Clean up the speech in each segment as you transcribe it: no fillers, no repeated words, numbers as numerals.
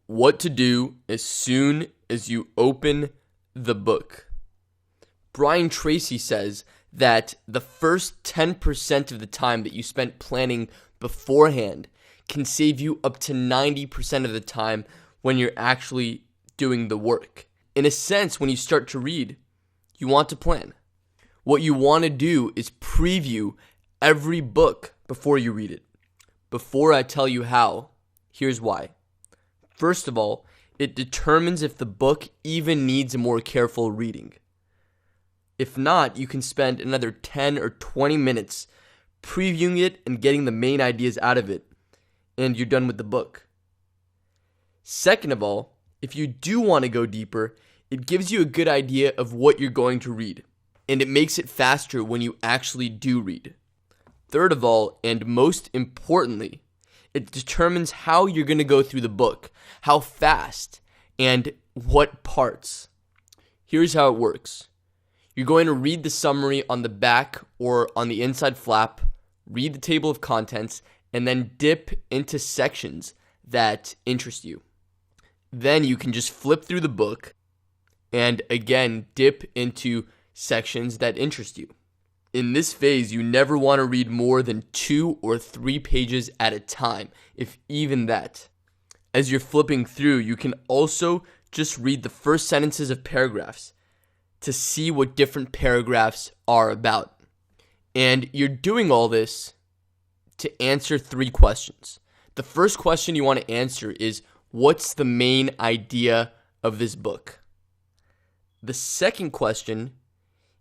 What to do as soon as you open the book. Brian Tracy says that the first 10% of the time that you spent planning beforehand can save you up to 90% of the time when you're actually doing the work. In a sense, when you start to read, you want to plan. What you want to do is preview every book before you read it. Before I tell you how, here's why. First of all, it determines if the book even needs a more careful reading. If not, you can spend another 10 or 20 minutes previewing it and getting the main ideas out of it, and you're done with the book. Second of all, if you do want to go deeper, it gives you a good idea of what you're going to read, and it makes it faster when you actually do read. Third of all, and most importantly, it determines how you're going to go through the book, how fast, and what parts. Here's how it works. You're going to read the summary on the back or on the inside flap, read the table of contents, and then dip into sections that interest you. Then you can just flip through the book and again dip into sections that interest you. In this phase, you never want to read more than 2 or 3 pages at a time, if even that. As you're flipping through, you can also just read the first sentences of paragraphs to see what different paragraphs are about. And you're doing all this to answer 3 questions. The first question you want to answer is, what's the main idea of this book? The second question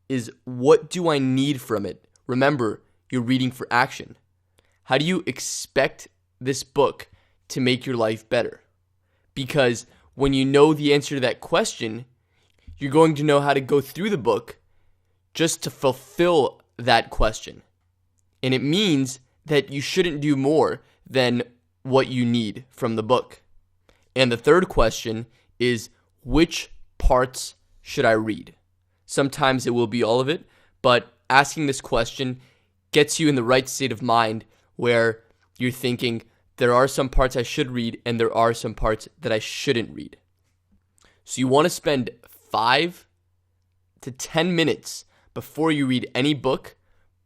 is, what do I need from it? Remember, you're reading for action. How do you expect this book to make your life better? Because when you know the answer to that question, you're going to know how to go through the book just to fulfill that question. And it means that you shouldn't do more than what you need from the book. And the third question is, which parts should I read? Sometimes it will be all of it, but asking this question gets you in the right state of mind where you're thinking, there are some parts I should read and there are some parts that I shouldn't read. So you want to spend 5 to 10 minutes before you read any book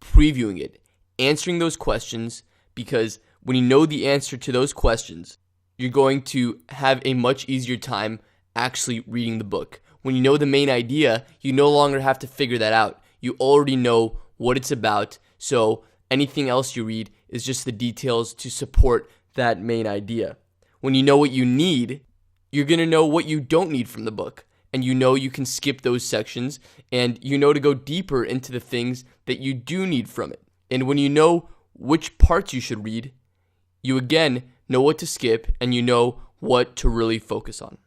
previewing it, answering those questions, because when you know the answer to those questions, you're going to have a much easier time actually reading the book. When you know the main idea, you no longer have to figure that out. You already know what it's about, so anything else you read is just the details to support that main idea. When you know what you need, you're going to know what you don't need from the book, and you know you can skip those sections, and you know to go deeper into the things that you do need from it. And when you know which parts you should read, you again know what to skip, and you know what to really focus on.